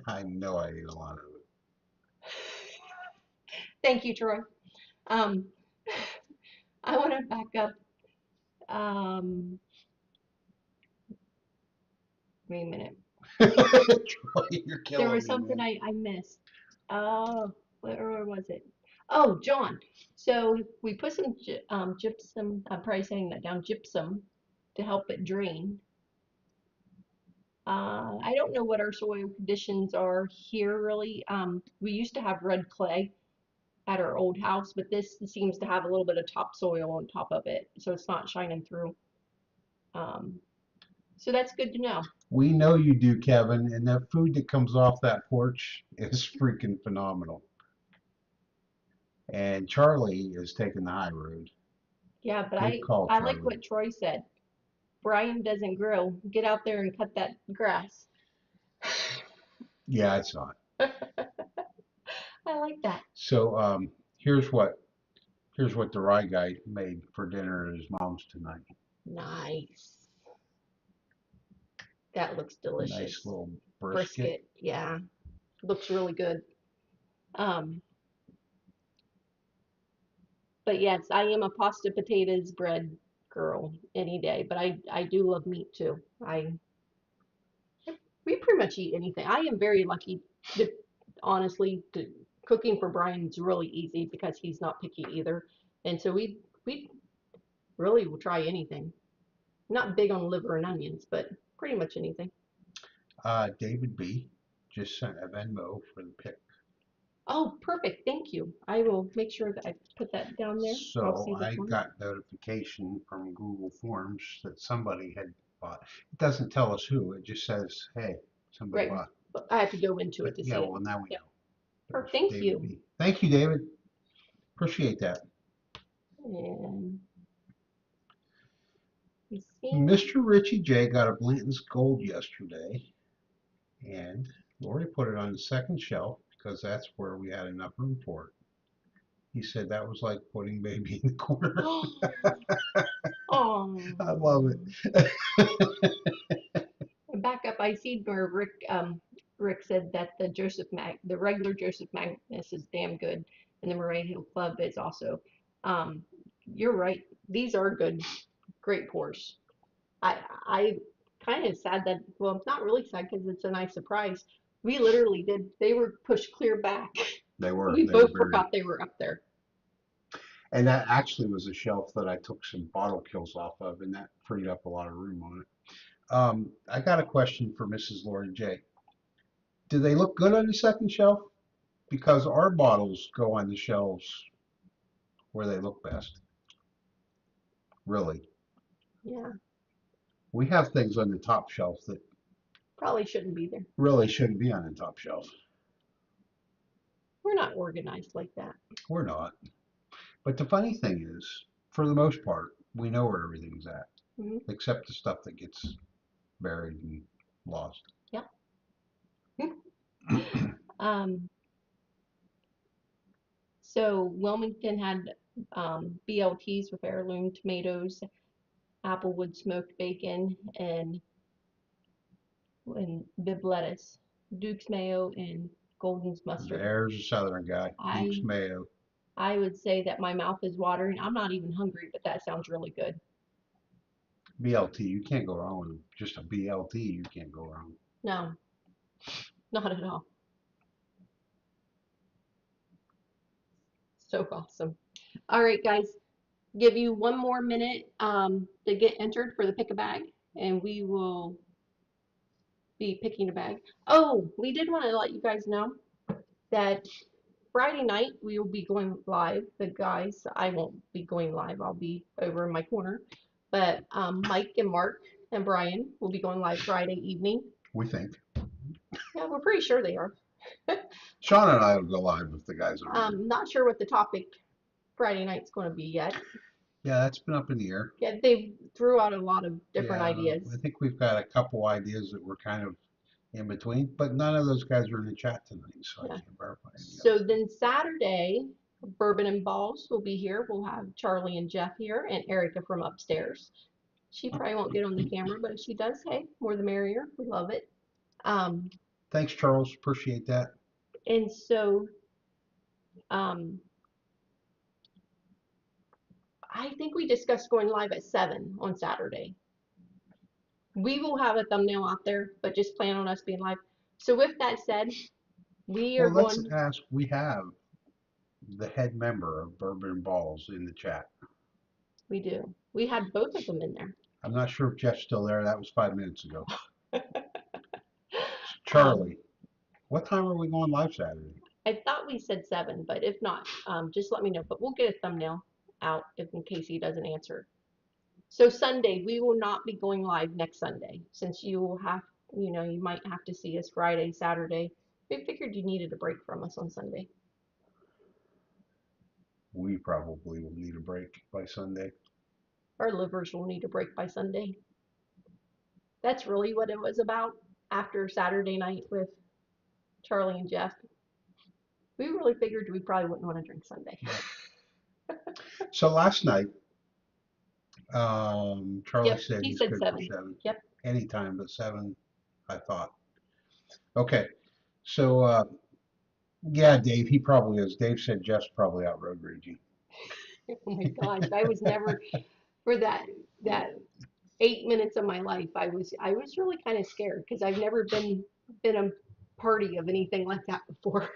I know, I ate a lot of it." Thank you, Troy. Um, I want to back up. Wait a minute. Troy, you're There killing was me, something man. I missed. Oh, where was it? Oh, John. So we put some gypsum. I'm probably saying that down. Gypsum to help it drain. I don't know what our soil conditions are here really. We used to have red clay at our old house, but this seems to have a little bit of topsoil on top of it, so it's not shining through. Um, so that's good to know. We know you do, Kevin, and that food that comes off that porch is freaking phenomenal. And Charlie is taking the high road. Yeah, but Good call, I like Charlie. what Troy said. Brian doesn't grill. Get out there and cut that grass. Yeah, it's not. I like that. So here's what the rye guy made for dinner at his mom's tonight. Nice. That looks Nice delicious. little brisket. Brisket, yeah, looks really good. Um, but yes, I am a pasta potatoes bread girl any day, but I do love meat too. I We pretty much eat anything. I am very lucky to honestly to cooking for Brian's really easy because he's not picky either. And so we really will try anything. Not big on liver and onions, but pretty much anything. David B. just sent a Venmo for the pick. Oh, perfect. Thank you. I will make sure that I put that down there. I'll So see the I form. got notification from Google Forms that somebody had bought. It doesn't tell us who. It just says, "Hey, somebody Right. bought." But I have to go into But it to yeah, see it. well now we Yep. know. It was Perfect. Thank David you. B. Thank you, David. Appreciate that. And you see. Mr. Richie J got a Blanton's Gold yesterday, and Lori put it on the second shelf because that's where we had enough room for it. He said that was like putting baby in the corner. Oh. I love it. Back up, I see where Rick said that the regular Joseph Magnus is damn good, and the Murray Hill Club is also. Um, you're right. These are good, great pours. I kind of sad that, well, not really sad because it's a nice surprise. We literally did. They were pushed clear back. They were. We They were both very. forgot they were up there. And that actually was a shelf that I took some bottle kills off of, and that freed up a lot of room on it. I got a question for Mrs. Lori J. Do they look good on the second shelf? Because our bottles go on the shelves where they look best. Really. Yeah, We have things on the top shelf that probably shouldn't be there. really shouldn't be on the top shelf. We're not organized like that. We're not. But the funny thing is, for the most part, we know where everything's at, Hmm. except the stuff that gets buried and lost. Yeah. Um, So Wilmington had BLTs with heirloom tomatoes, applewood smoked bacon, and Bib lettuce, Duke's mayo, and Golden's mustard. There's a southern guy. Duke's I mayo. I would say that my mouth is watering. I'm not even hungry, but that sounds really good. BLT. You can't go wrong with just a BLT. You can't go wrong. No, not at all. So awesome. All right, guys, give you one more minute to get entered for the pick a bag, and we will be picking a bag. Oh, we did want to let you guys know that Friday night we will be going live. The guys, I won't be going live. I'll be over in my corner. But Mike and Mark and Brian will be going live Friday evening. We think. Yeah, we're pretty sure they are. Sean and I will go live if the guys are. Not sure what the topic Friday night's going to be yet. Yeah, that's been up in the air. Yeah, they threw out a lot of different Yeah, ideas. I think we've got a couple ideas that we're kind of in between, but none of those guys are in the chat tonight, so Yeah. I can't verify any of So it. then Saturday, Bourbon and Balls will be here. We'll have Charlie and Jeff here and Erica from upstairs. She probably won't get on the camera, but if she does, hey, more the merrier. We love it. Um, Thanks, Charles. Appreciate that. and so um, I think we discussed going live at 7 on Saturday. We will have a thumbnail out there, but just plan on us being live. So with that said, we are Well, let's going. ask. We have the head member of Bourbon and Balls in the chat. We do. We had both of them in there. I'm not sure if Jeff's still there. That was 5 minutes ago. Um, Charlie, what time are we going live Saturday? I thought we said 7, but if not, just let me know. But we'll get a thumbnail out if in case he doesn't answer. So Sunday, we will not be going live next Sunday since you will have, you might have to see us Friday, Saturday. We figured you needed a break from us on Sunday. We probably will need a break by Sunday. Our livers will need a break by Sunday. That's really what it was about after Saturday night with Charlie and Jeff. We really figured we probably wouldn't want to drink Sunday. So last night, Charlie Yep, said he he's said good for 7. 7. Yep. Anytime but 7, I thought. Okay, so yeah, Dave, he probably is. Dave said Jeff's probably out road raging. Oh my gosh, I was never for that 8 minutes of my life. I was really kind of scared because I've never been a party of anything like that before.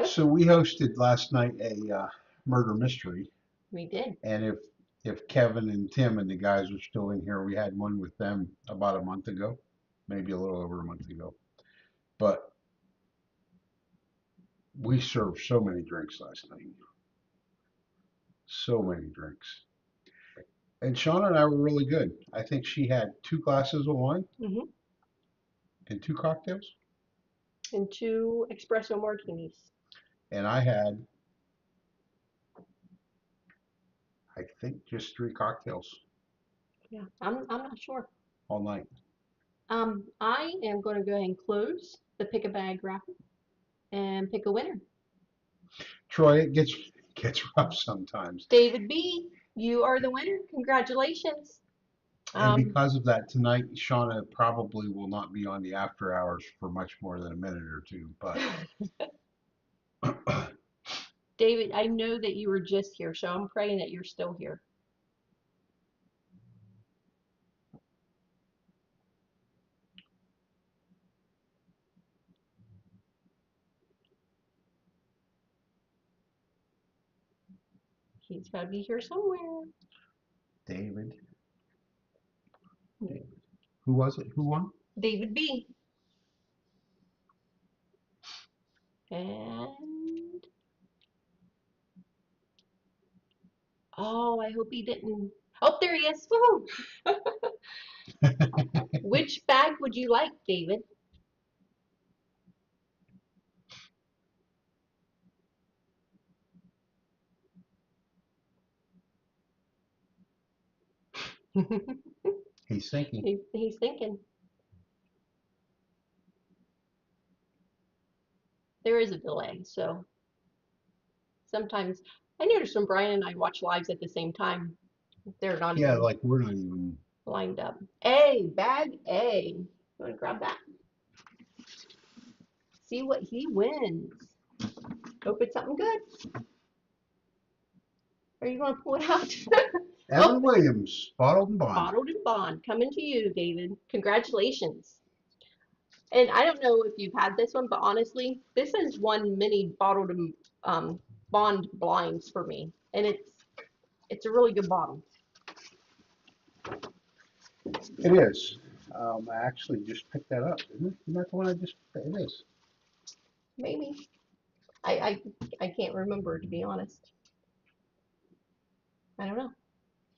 So we hosted last night a murder mystery, We did. and if Kevin and Tim and the guys are still in here, we had one with them about a month ago, maybe a little over a month ago. But we served so many drinks last night, so many drinks. And Shauna and I were really good. I think she had 2 glasses of wine Hmm. and 2 cocktails, And 2 espresso martinis. and I had, I think, just 3 cocktails Yeah, I'm not sure. all night. I am going to go ahead and close the pick a bag raffle and pick a winner. Troy, it gets rough sometimes. David B, you are the winner. Congratulations. And Um, because of that, tonight Shauna probably will not be on the after hours for much more than a minute or two. But David, I know that you were just here, so I'm praying that you're still here. He's got to be here somewhere. David, who was it? Who won? David B. And oh, I hope he didn't. Oh, there he is. Woohoo! Which bag would you like, David? He's thinking. He's thinking. There is a delay, so sometimes I notice when Brian and I watch lives at the same time, they're not Yeah, even like we're not even. lined up. A, bag A. You want to grab that? See what he wins. Hope it's something good. Are you going to pull it out? Oh, Evan Williams, bottled and bond. bottled and bond. Coming to you, David. Congratulations. And I don't know if you've had this one, but honestly, this has won many bottled and bond blinds for me. And it's a really good bottle. It is. I actually just picked that up, isn't it? Isn't that the one I just? It is. Maybe. I I can't remember, to be honest. I don't know.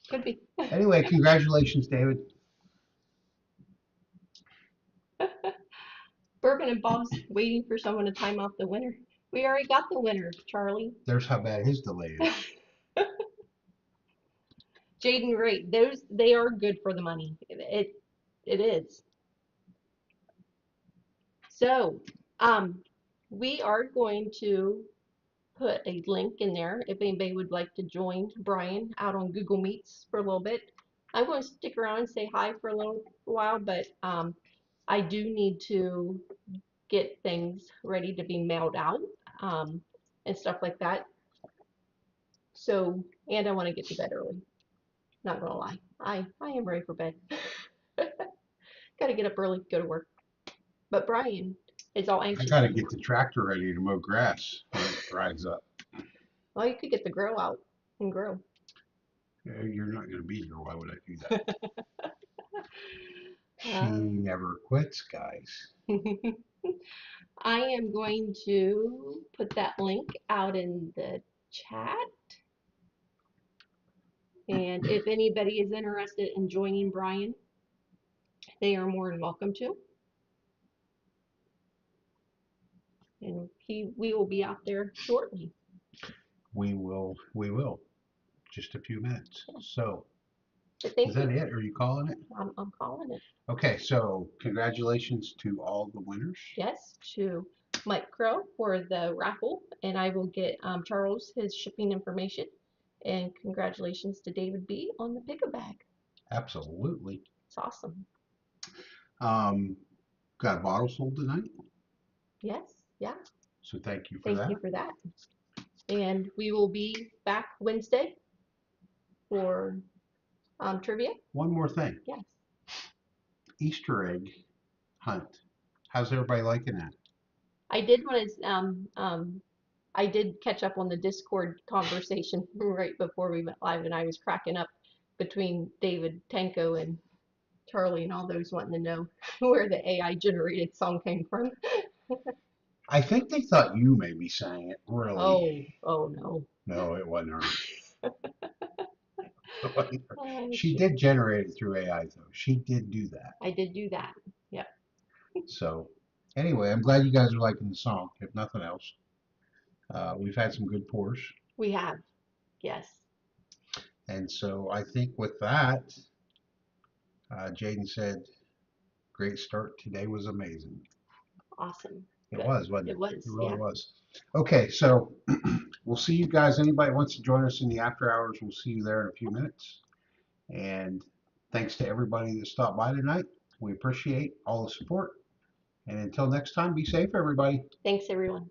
Could be. Anyway, congratulations, David. Bourbon and Bob's waiting for someone to time out the winner. We already got the winner, Charlie. There's how bad his delay is. Jaden, right? Those they are good for the money. It is. So, we are going to put a link in there if anybody would like to join Brian out on Google Meets for a little bit. I'm going to stick around and say hi for a little while, but I do need to get things ready to be mailed out and stuff like that. So, and I want to get to bed early. Not gonna lie, I am ready for bed. Got to get up early, go to work. But Brian is all I anxious. got to get the tractor ready to mow grass when it dries up. Well, you could get the grill out and grill. You're not going to be here. Why would I do that? She Um, never quits, guys. I am going to put that link out in the chat. And if anybody is interested in joining Brian, they are more than welcome to. And we will be out there shortly. We will. We will. Just a few minutes. So, But is thank that you. it? Are you calling it? I'm calling it. Okay. So, congratulations to all the winners. Yes, to Mike Crow for the raffle, and I will get Charles his shipping information. And congratulations to David B on the pick a bag. Absolutely. It's awesome. Um, got a bottle sold tonight. Yes, yeah. So thank you for Thank that. you for that. And we will be back Wednesday for trivia. One more thing. Yes. Easter egg hunt. How's everybody liking that? I did want to I did catch up on the Discord conversation right before we went live, and I was cracking up between David Tanko and Charlie and all those wanting to know where the AI generated song came from. I think they thought you maybe sang it. Really? Oh no. No, it wasn't her. Oh, She shoot. did generate it through AI though. She did do that. I did do that. Yep. So anyway, I'm glad you guys are liking the song, if nothing else. We've had some good pours. We have. Yes. And so I think with that, Jaden said, great start. Today was amazing. Awesome. It Good. was, wasn't it? It was. It really Yeah. was. Okay, so we'll see you guys. Anybody wants to join us in the after hours, we'll see you there in a few minutes. And thanks to everybody that stopped by tonight. We appreciate all the support. And until next time, be safe, everybody. Thanks, everyone.